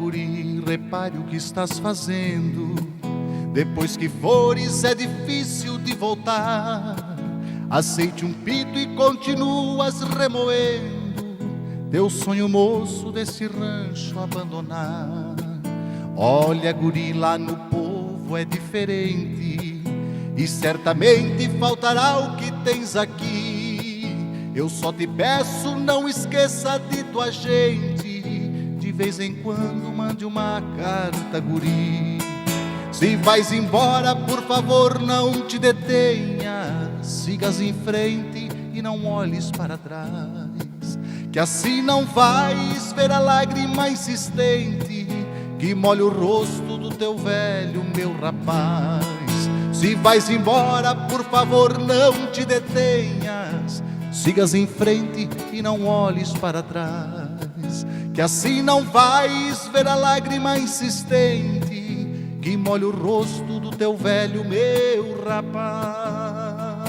guri, repare o que estás fazendo. Depois que fores é difícil de voltar. Aceite um pito e continuas remoendo teu sonho moço desse rancho abandonar. Olha guri, lá no povo é diferente, e certamente faltará o que tens aqui. Eu só te peço, não esqueça de tua gente. De vez em quando mande uma carta, guri. Se vais embora, por favor, não te detenha. Sigas em frente e não olhes para trás, que assim não vais ver a lágrima insistente que molha o rosto do teu velho, meu rapaz. Se vais embora, por favor, não te detenhas. Sigas em frente e não olhes para trás, que assim não vais ver a lágrima insistente que molha o rosto do teu velho, meu rapaz.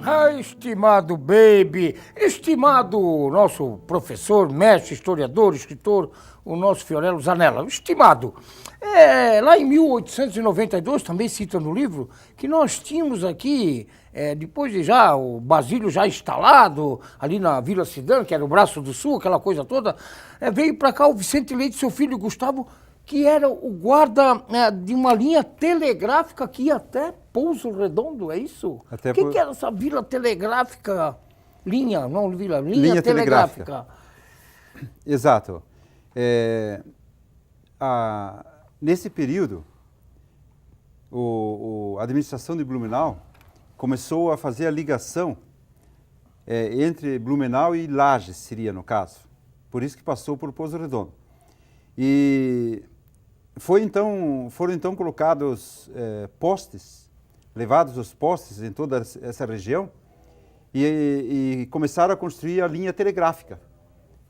Ah, estimado Baby, estimado nosso professor, mestre, historiador, escritor, o nosso Fiorello Zanella, estimado, lá em 1892, também cita no livro, que nós tínhamos aqui, depois de já o Basílio já instalado, ali na Vila Cidã, que era o Braço do Sul, aquela coisa toda, veio para cá o Vicente Leite, seu filho Gustavo, que era o guarda de uma linha telegráfica que ia até Pouso Redondo, é isso? O que era essa vila telegráfica? Linha telegráfica. Exato. Nesse período, a administração de Blumenau começou a fazer a ligação entre Blumenau e Lages, seria no caso. Por isso que passou por Pouso Redondo. E foram então colocados postes, levados os postes em toda essa região e começaram a construir a linha telegráfica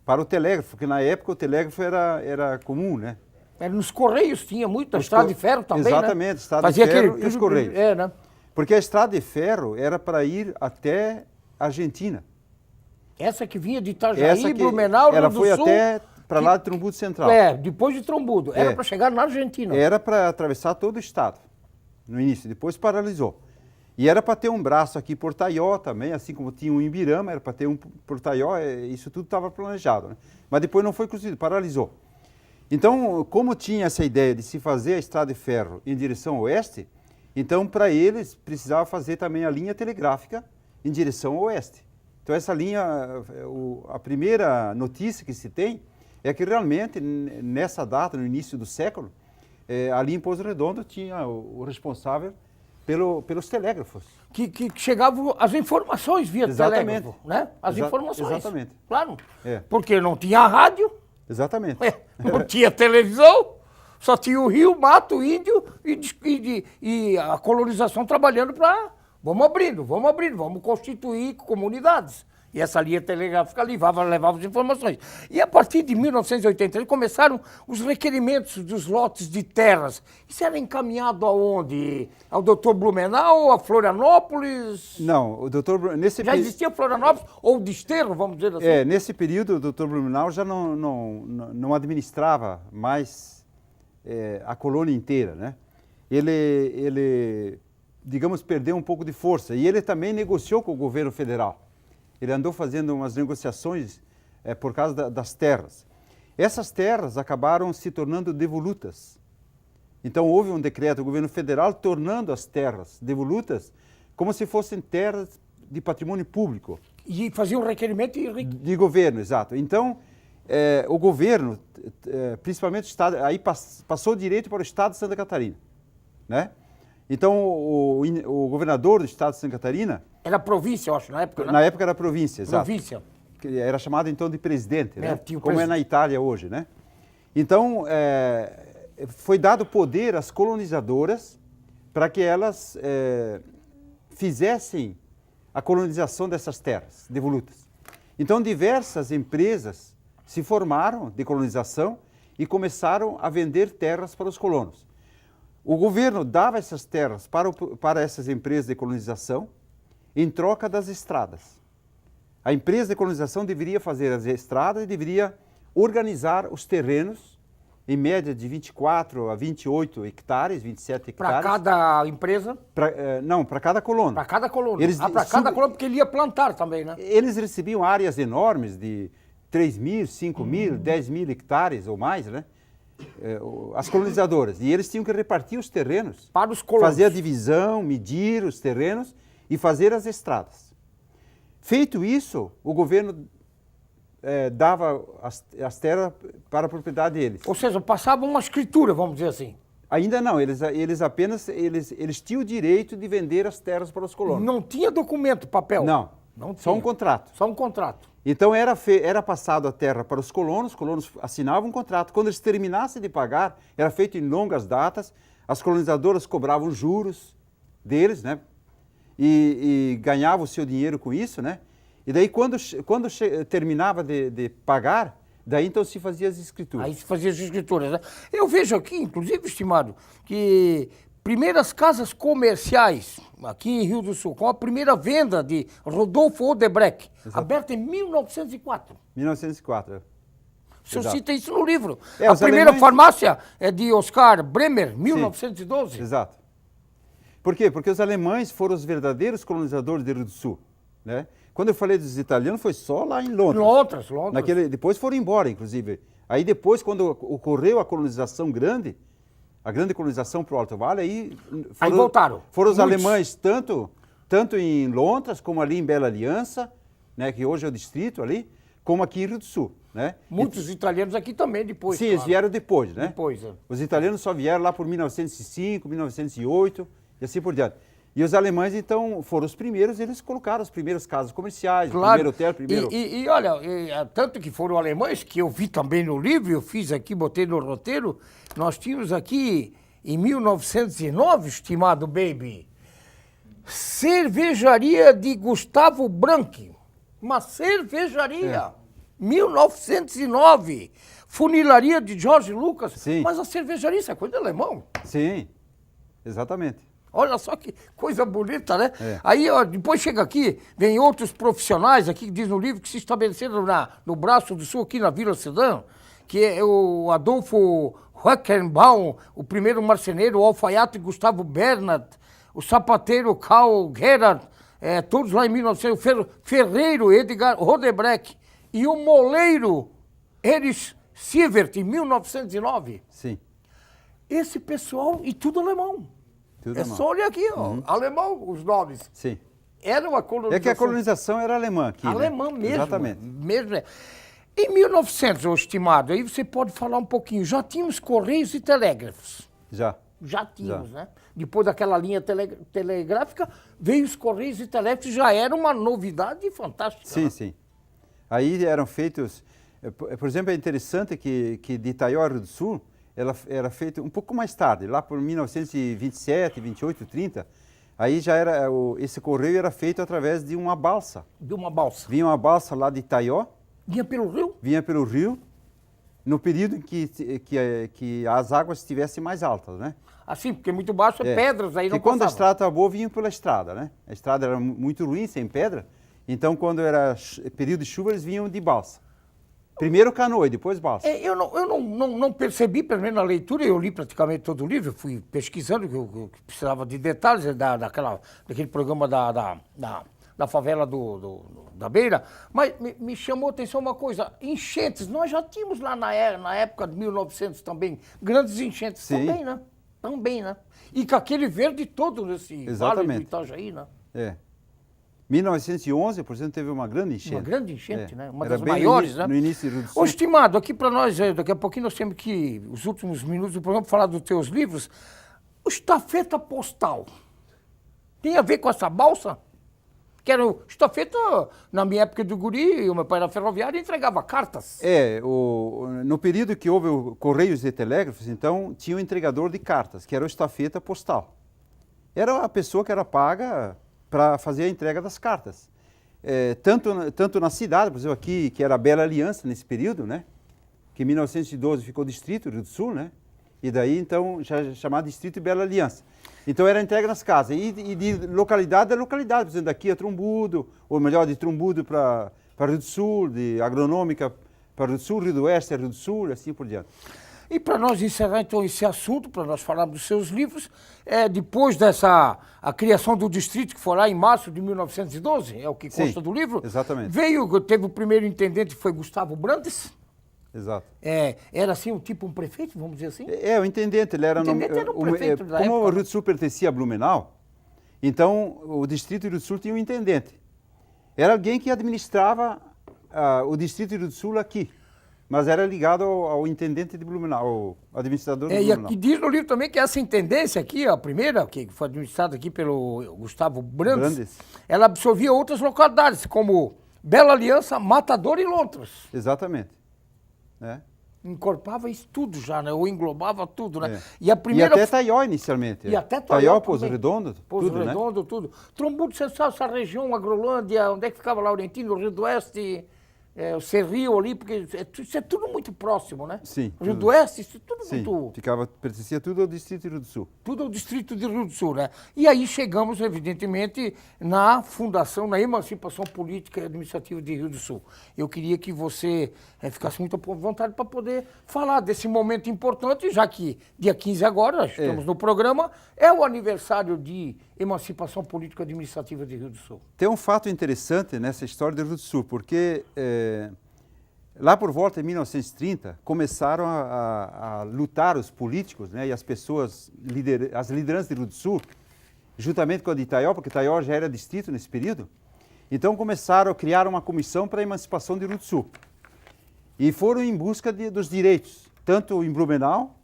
para o telégrafo, porque na época o telégrafo era comum, né? Era nos Correios, tinha muito, a estrada de ferro também, exatamente, né? Estrada de ferro e os Correios. Né? Porque a estrada de ferro era para ir até a Argentina. Essa que vinha de Itajaí, Blumenau, ela Rio do foi Sul, até para lá de Trombudo Central. Depois de Trombudo. Era para chegar na Argentina. Era para atravessar todo o estado, no início, depois paralisou. E era para ter um braço aqui por Taió também, assim como tinha um em Ibirama, era para ter um por Taió, isso tudo estava planejado, né? Mas depois não foi construído, paralisou. Então, como tinha essa ideia de se fazer a estrada de ferro em direção oeste, então para eles precisava fazer também a linha telegráfica em direção oeste. Então essa linha, a primeira notícia que se tem é que realmente nessa data, no início do século, ali em Pouso Redondo tinha o responsável pelos telégrafos. Que chegavam as informações via telégrafo, né? As informações. Exatamente. Claro. Porque não tinha rádio. Exatamente. Não tinha televisão, só tinha o rio, mato, índio e a colonização trabalhando para... Vamos abrindo, vamos constituir comunidades. E essa linha telegráfica levava as informações. E a partir de 1983 começaram os requerimentos dos lotes de terras. Isso era encaminhado aonde? Ao doutor Blumenau, a Florianópolis? Não, o doutor... Já existia Florianópolis ou Desterro, vamos dizer assim? Nesse período o doutor Blumenau já não administrava mais a colônia inteira, né? Ele, digamos, perdeu um pouco de força. E ele também negociou com o governo federal. Ele andou fazendo umas negociações por causa das terras. Essas terras acabaram se tornando devolutas. Então houve um decreto do governo federal tornando as terras devolutas como se fossem terras de patrimônio público. E fazia um requerimento de governo, exato. Então o governo, principalmente o Estado, aí passou o direito para o Estado de Santa Catarina, né? Então, o governador do estado de Santa Catarina... Era província, eu acho, na época, né? Na época era província, exato. Província. Era chamado, então, de presidente, né? Como é na Itália hoje, né? Então, foi dado poder às colonizadoras para que elas fizessem a colonização dessas terras devolutas. Então, diversas empresas se formaram de colonização e começaram a vender terras para os colonos. O governo dava essas terras para essas empresas de colonização em troca das estradas. A empresa de colonização deveria fazer as estradas e deveria organizar os terrenos, em média de 24 a 28 hectares, 27 hectares. Para cada empresa? Não, para cada colono. Para cada colono. Eles, para cada colono, porque ele ia plantar também, né? Eles recebiam áreas enormes de 3 mil, 5 mil, 10 mil hectares ou mais, né? As colonizadoras. E eles tinham que repartir os terrenos. Para os colonos. Fazer a divisão, medir os terrenos e fazer as estradas. Feito isso, o governo dava as terras para a propriedade deles. Ou seja, passava uma escritura, vamos dizer assim. Ainda não, eles apenas tinham o direito de vender as terras para os colonos. Não tinha documento, papel? Não, só um contrato. Só um contrato. Então era passado a terra para os colonos assinavam um contrato. Quando eles terminassem de pagar, era feito em longas datas, as colonizadoras cobravam juros deles, né? E ganhavam o seu dinheiro com isso, né? E daí, quando terminava de pagar, daí então se fazia as escrituras. Aí se fazia as escrituras, né? Eu vejo aqui, inclusive, estimado, que primeiras casas comerciais aqui em Rio do Sul, com a primeira venda de Rodolfo Odebrecht, aberta em 1904. 1904. O senhor Exato. cita isso no livro. É, a primeira alemães... farmácia é de Oscar Bremer, 1912. Sim, exato. Por quê? Porque os alemães foram os verdadeiros colonizadores do Rio do Sul, né? Quando eu falei dos italianos, foi só lá em Londres. Londres. Depois foram embora, inclusive. Aí depois, quando ocorreu a colonização grande, a grande colonização para o Alto Vale, aí voltaram. Foram os alemães, tanto em Londres, como ali em Bela Aliança, né, que hoje é o distrito ali, como aqui em Rio do Sul. Né? Muitos italianos aqui também depois. Sim, eles vieram depois, né? Depois, é. Os italianos só vieram lá por 1905, 1908 e assim por diante. E os alemães, então, foram os primeiros, eles colocaram as primeiras casas comerciais, claro. O primeiro hotel, primeiro... E olha, tanto que foram alemães, que eu vi também no livro, eu fiz aqui, botei no roteiro, nós tínhamos aqui, em 1909, estimado baby, cervejaria de Gustavo Branchi, uma cervejaria, 1909, funilaria de Jorge Lucas, Sim. Mas a cervejaria, isso é coisa de alemão. Sim, exatamente. Olha só que coisa bonita, né? É. Aí, ó, depois chega aqui, vem outros profissionais aqui, que diz no livro, que se estabeleceram no Braço do Sul, aqui na Vila Sedã, que é o Adolfo Huckenbaum, o primeiro marceneiro, o alfaiate Gustavo Bernard, o sapateiro Karl Gerhard, todos lá em 1900, o ferreiro Edgar Rodebrecht e o moleiro Erich Sievert, em 1909. Sim. Esse pessoal, e tudo alemão. Tudo É alemão. só olhar aqui, ó, alemão, os nomes. Sim. Era uma colonização. É que a colonização era alemã aqui, alemã né? mesmo. Exatamente. Mesmo. Em 1900, ô estimado, aí você pode falar um pouquinho, já tínhamos correios e telégrafos. Já. Já tínhamos, né? Depois daquela linha telegráfica, veio os correios e telégrafos, já era uma novidade fantástica. Sim, né? sim. Aí eram feitos... Por exemplo, é interessante que de Itaió, Rio do Sul, ela era feita um pouco mais tarde, lá por 1927, 28, 30. Aí já era, esse correio era feito através de uma balsa. De uma balsa. Vinha uma balsa lá de Itaió. Vinha pelo rio? Vinha pelo rio, no período em que as águas estivessem mais altas, né? Assim, porque muito baixo é pedras, aí não E quando a passava. estrada estava boa, vinham pela estrada, né? A estrada era muito ruim, sem pedra. Então, quando era período de chuva, eles vinham de balsa. Primeiro canoa e depois balsa. Eu não percebi, pelo menos na leitura, eu li praticamente todo o livro, fui pesquisando, que eu precisava de detalhes daquele programa da favela da Beira, mas me chamou a atenção uma coisa, enchentes, nós já tínhamos lá na época de 1900 também, grandes enchentes. Sim. Também, né? Também, né? E com aquele verde todo nesse vale do Itajaí, né? É. 1911, por exemplo, teve uma grande enchente. Uma grande enchente, né? Uma Era das bem maiores, no né? início do Rio do Sul. Ô, estimado, aqui para nós, daqui a pouquinho nós temos que, os últimos minutos do programa, falar dos teus livros. O estafeta postal tem a ver com essa balsa? Que era o estafeta, na minha época do guri, o meu pai era ferroviário e entregava cartas. No período que houve o Correios e Telégrafos, então, tinha o entregador de cartas, que era o estafeta postal. Era a pessoa que era paga para fazer a entrega das cartas. Tanto na cidade, por exemplo, aqui, que era Bela Aliança nesse período, né? Que em 1912 ficou distrito, Rio do Sul, né? E daí, então, já chamado Distrito de Bela Aliança. Então, era entregue nas casas. E de localidade a localidade. Por exemplo, daqui a Trombudo, ou melhor, de Trombudo para Rio do Sul, de Agronômica para Rio do Sul, Rio do Oeste, Rio do Sul, e assim por diante. E para nós encerrar então esse assunto, para nós falarmos dos seus livros, depois a criação do distrito, que foi lá em março de 1912, é o que consta do livro. Exatamente. Teve o primeiro intendente, que foi Gustavo Brandes. Exato. Era assim, um prefeito, vamos dizer assim? O intendente, ele era... O intendente era o prefeito da como época, o Rio do Sul pertencia a Blumenau, então o distrito do Rio do Sul tinha um intendente. Era alguém que administrava o distrito do Rio do Sul aqui. Mas era ligado ao intendente de Blumenau, ao administrador de Blumenau. E aqui diz no livro também que essa intendência aqui, a primeira, que foi administrada aqui pelo Gustavo Brandes, ela absorvia outras localidades, como Bela Aliança, Matador e Lontras. Exatamente. Incorporava isso tudo já, né? Ou englobava tudo, né? E até Itaió inicialmente. E até Itaió, Pouso Redondo, Pouso tudo, Redondo, né? tudo. Trombudo, você sabe, essa região, Agrolândia, onde é que ficava Laurentino, Rio do Oeste... o Cerril ali, porque isso é tudo muito próximo, né? Sim. Rio do Oeste, isso é tudo Sim, muito... pertencia tudo ao distrito do Rio do Sul. Tudo ao distrito de Rio do Sul, né? E aí chegamos, evidentemente, na fundação, na emancipação política e administrativa de Rio do Sul. Eu queria que você ficasse muito à vontade para poder falar desse momento importante, já que dia 15 agora, nós estamos no programa, é o aniversário de emancipação política e administrativa de Rio do Sul. Tem um fato interessante nessa história do Rio do Sul, porque lá por volta de 1930 começaram a lutar os políticos, né, e as pessoas, as lideranças do Rio do Sul, juntamente com a de Itaió, porque Itaió já era distrito nesse período, então começaram a criar uma comissão para a emancipação do Rio do Sul. E foram em busca dos direitos, tanto em Blumenau,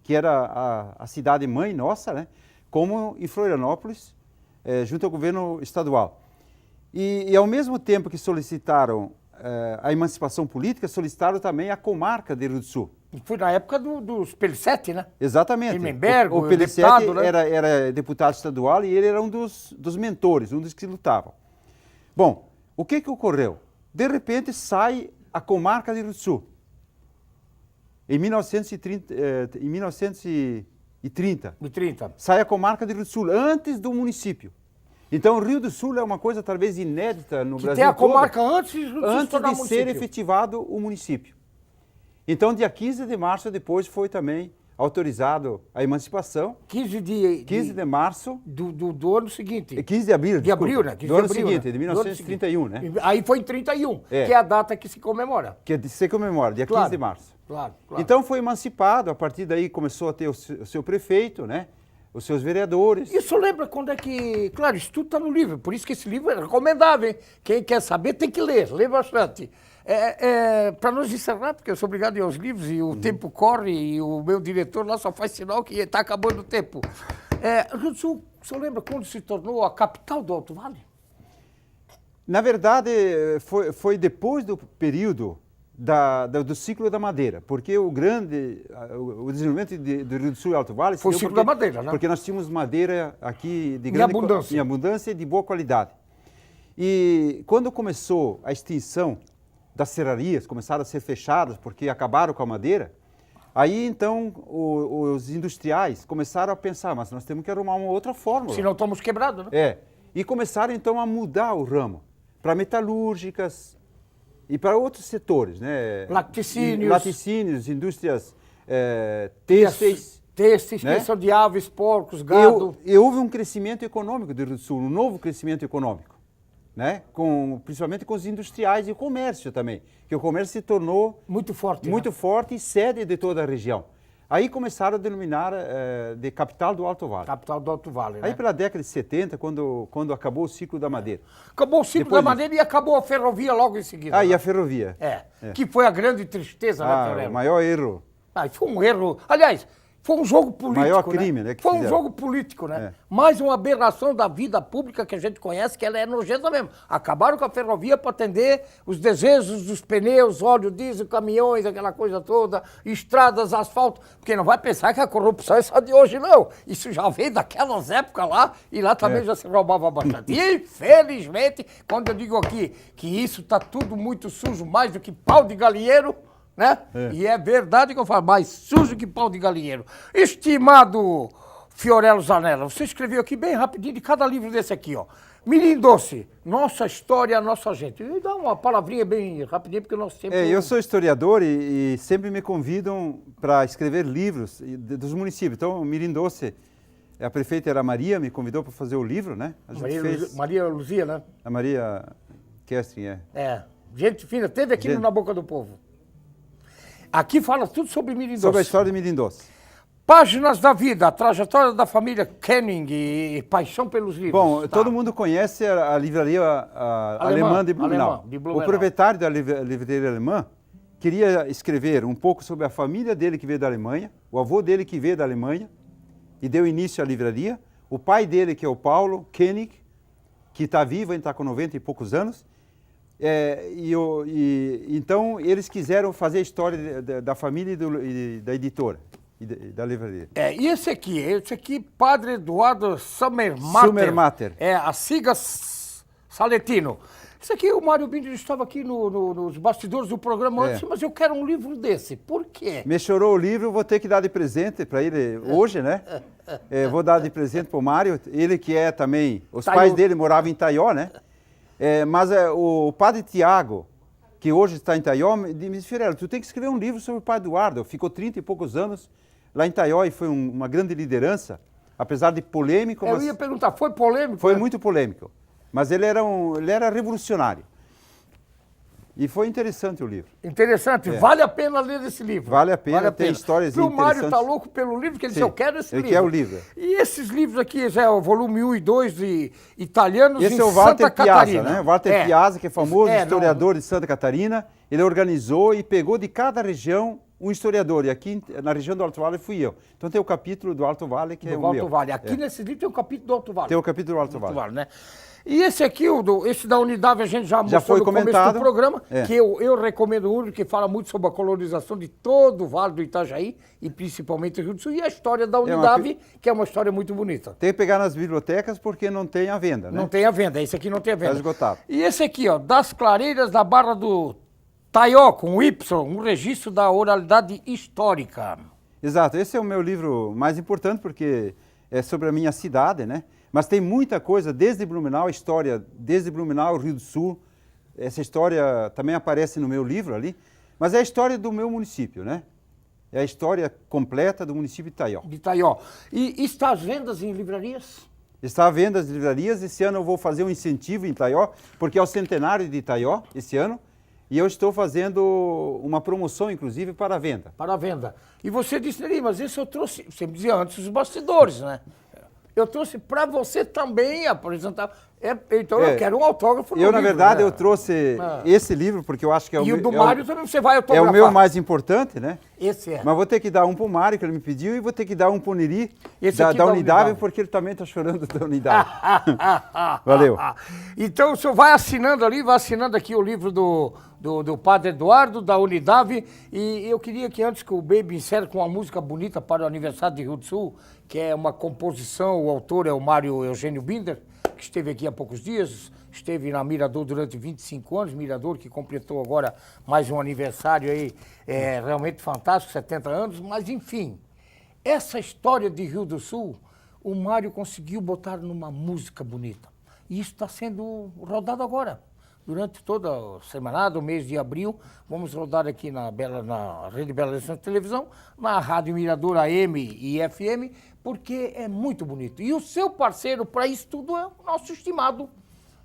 que era a cidade-mãe nossa, né, como em Florianópolis, junto ao governo estadual. E ao mesmo tempo que solicitaram a emancipação política, solicitaram também a comarca de Rio do Sul. Foi na época dos Pelicete, né? Exatamente. Hirmenberg, o Pelicete deputado, né? era deputado estadual e ele era um dos mentores, um dos que lutavam. Bom, o que ocorreu? De repente sai a comarca de Rio do Sul. Em 1930, sai a comarca de Rio do Sul, antes do município. Então, o Rio do Sul é uma coisa talvez inédita no Brasil tem a todo, comarca antes de ser efetivado o município. Então, dia 15 de março, depois foi também autorizado a emancipação. 15 de março. Do ano seguinte. 15 de abril, de abril, né? Do ano seguinte, de 1931, né? Aí foi em 31, que é a data que se comemora. Que se comemora, dia 15 de março. Claro. Então foi emancipado, a partir daí começou a ter o seu prefeito, né? Os seus vereadores. Isso lembra quando é que... Claro, isso tudo está no livro, por isso que esse livro é recomendável, hein? Quem quer saber tem que ler, lê bastante. Para nós encerrar, porque eu sou obrigado a ir aos livros e o tempo corre e o meu diretor lá só faz sinal que está acabando o tempo. Rio do Sul, o senhor lembra quando se tornou a capital do Alto Vale? Na verdade, foi depois do período do ciclo da madeira, porque o desenvolvimento do Rio do Sul e Alto Vale... Foi o ciclo da madeira, né? Porque nós tínhamos madeira aqui de grande abundância. Em abundância e de boa qualidade. E quando começou a extinção das serrarias, começaram a ser fechadas porque acabaram com a madeira, aí então os industriais começaram a pensar, mas nós temos que arrumar uma outra fórmula. Senão estamos quebrados, né? E começaram então a mudar o ramo para metalúrgicas e para outros setores, né? Laticínios, indústrias têxteis. Têxteis, né? criação de aves, porcos, gado. E houve um crescimento econômico do Rio do Sul, um novo crescimento econômico, né? Principalmente com os industriais e o comércio também, que o comércio se tornou muito forte e sede de toda a região. Aí começaram a denominar de capital do Alto Vale. Capital do Alto Vale, né? Aí pela década de 70, quando acabou o ciclo da madeira. Acabou o ciclo da madeira e acabou a ferrovia logo em seguida. E a ferrovia. Que foi a grande tristeza, né, Fiorello? O maior erro. Foi um erro. Aliás, foi um jogo político, maior crime, né? Foi um jogo político, né? Mais uma aberração da vida pública que a gente conhece, que ela é nojenta mesmo. Acabaram com a ferrovia para atender os desejos dos pneus, óleo diesel, caminhões, aquela coisa toda, estradas, asfalto. Porque não vai pensar que a corrupção é só de hoje, não. Isso já veio daquelas épocas lá, e lá também já se roubava bastante. E, infelizmente, quando eu digo aqui que isso está tudo muito sujo, mais do que pau de galinheiro, né? E é verdade que eu falo, mais sujo que pau de galinheiro. Estimado Fiorello Zanella, você escreveu aqui bem rapidinho de cada livro desse aqui, ó. Mirim Doce, nossa história, nossa gente. E dá uma palavrinha bem rapidinho, porque o nosso tempo... Eu sou historiador e sempre me convidam para escrever livros dos municípios. Então, Mirim Doce, a prefeita era a Maria, me convidou para fazer o livro, né? A gente Maria Luzia, né? A Maria Kestrin, gente fina, teve aqui no Na Boca do Povo. Aqui fala tudo sobre Mirim Doce. Sobre a história de Mirim Doce. Páginas da vida, a trajetória da família Kenning e paixão pelos livros. Bom, todo mundo conhece a livraria alemã de Blumenau. O proprietário da livraria alemã queria escrever um pouco sobre a família dele que veio da Alemanha, o avô dele que veio da Alemanha e deu início à livraria, o pai dele, que é o Paulo Kenning, que está vivo, ele está com 90 e poucos anos. Então, eles quiseram fazer a história da família e da editora. Da livraria. E esse aqui, Padre Eduardo Sommermatter. A Siga Saletino. Esse aqui, o Mário Binder estava aqui nos bastidores do programa antes, mas eu quero um livro desse. Por quê? Me chorou o livro, vou ter que dar de presente para ele hoje, né? Vou dar de presente para o Mário, ele que é também... Os pais dele moravam em Taió, né? Mas o Padre Tiago, que hoje está em Taió, me disse, Fiorello, tu tem que escrever um livro sobre o Padre Eduardo. Ficou 30 e poucos anos lá em Taió e foi uma grande liderança, apesar de polêmico. Eu ia perguntar, foi polêmico? Foi muito polêmico, mas ele era revolucionário. E foi interessante o livro. Interessante, vale a pena ler esse livro. Vale a pena, tem histórias interessantes. O Mário está louco pelo livro, porque ele disse, eu quero esse livro. Ele quer o livro. E esses livros aqui, já é o volume 1 e 2 de italianos esse em é o Walter Santa Catarina. Piazza, né? O Walter Piazza, que é famoso historiador de Santa Catarina, ele organizou e pegou de cada região um historiador, e aqui na região do Alto Vale fui eu. Então tem o capítulo do Alto Vale, que é o meu. Alto Vale. Aqui nesse livro tem o capítulo do Alto Vale. Tem o capítulo do Alto Vale. Né? E esse aqui, esse da Unidade, a gente já mostrou foi no comentado. Começo do programa, que eu recomendo um livro que fala muito sobre a colonização de todo o Vale do Itajaí, e principalmente o Rio do Sul, e a história da Unidade, que é uma história muito bonita. Tem que pegar nas bibliotecas porque não tem à venda, né? Não tem à venda, esse aqui não tem à venda. Está esgotado. E esse aqui, ó, Das Clareiras da Barra do Taió, com Y, um registro da oralidade histórica. Exato, esse é o meu livro mais importante porque é sobre a minha cidade, né? Mas tem muita coisa, desde Blumenau, história, desde Blumenau, Rio do Sul. Essa história também aparece no meu livro ali, mas é a história do meu município, né? É a história completa do município de Taió. De Taió. E está às vendas em livrarias? Está à venda as livrarias. Esse ano eu vou fazer um incentivo em Taió, porque é o centenário de Taió, esse ano. E eu estou fazendo uma promoção, inclusive, para a venda. Para a venda. E você disse, mas isso eu trouxe, você me dizia antes, os bastidores, né? Eu trouxe para você também apresentar. Então eu quero um autógrafo no livro. Na verdade, eu trouxe esse livro, porque eu acho que é o meu... E o do Mário também você vai autografar. É o meu mais importante, né? Esse é. Mas vou ter que dar um para o Mário, que ele me pediu, e vou ter que dar um para o Neri, da Unidade, porque ele também está chorando da Unidade. Valeu. Então o senhor vai assinando ali, vai assinando aqui o livro do Padre Eduardo, da Unidade, e eu queria que antes que o Baby encerre com uma música bonita para o aniversário de Rio do Sul, que é uma composição, o autor é o Mário Eugênio Binder, que esteve aqui há poucos dias, esteve na Mirador durante 25 anos, Mirador que completou agora mais um aniversário aí, realmente fantástico, 70 anos, mas enfim, essa história de Rio do Sul, o Mário conseguiu botar numa música bonita, e isso está sendo rodado agora. Durante toda a semana, do mês de abril, vamos rodar aqui na Rede Bela Vista de Televisão, na Rádio Mirador AM e FM, porque é muito bonito. E o seu parceiro para isso tudo é o nosso estimado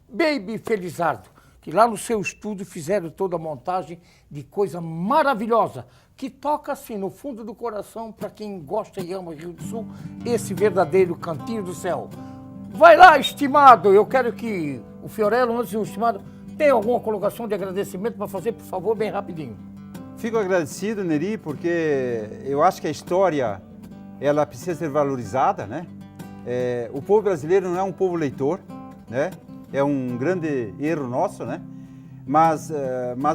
Baby Felizardo, que lá no seu estúdio fizeram toda a montagem de coisa maravilhosa, que toca assim no fundo do coração para quem gosta e ama o Rio do Sul, esse verdadeiro cantinho do céu. Vai lá, estimado, eu quero que o Fiorello, antes do estimado, tem alguma colocação de agradecimento para fazer, por favor, bem rapidinho? Fico agradecido, Neri, porque eu acho que a história, ela precisa ser valorizada, né? O povo brasileiro não é um povo leitor, né? É um grande erro nosso, né? Mas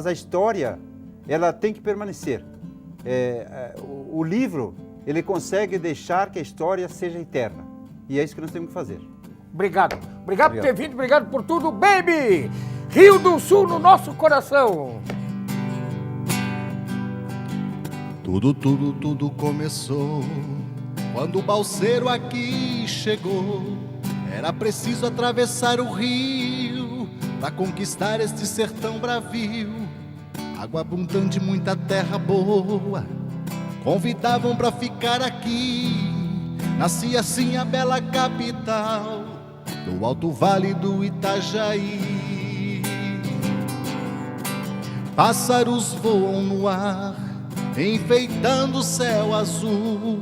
a história, ela tem que permanecer. O livro, ele consegue deixar que a história seja eterna. E é isso que nós temos que fazer. Obrigado. Obrigado por ter vindo, obrigado por tudo, Baby! Rio do Sul no nosso coração. Tudo começou quando o balseiro aqui chegou. Era preciso atravessar o rio pra conquistar este sertão bravio. Água abundante, muita terra boa, convidavam pra ficar aqui. Nascia assim a bela capital do alto vale do Itajaí. Pássaros voam no ar, enfeitando o céu azul,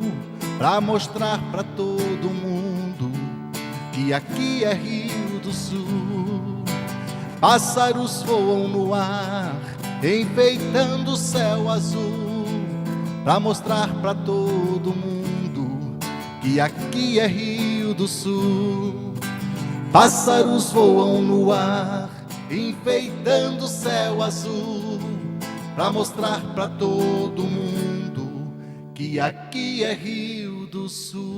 pra mostrar pra todo mundo que aqui é Rio do Sul. Pássaros voam no ar, enfeitando o céu azul, pra mostrar pra todo mundo que aqui é Rio do Sul. Pássaros voam no ar, enfeitando o céu azul, pra mostrar pra todo mundo que aqui é Rio do Sul.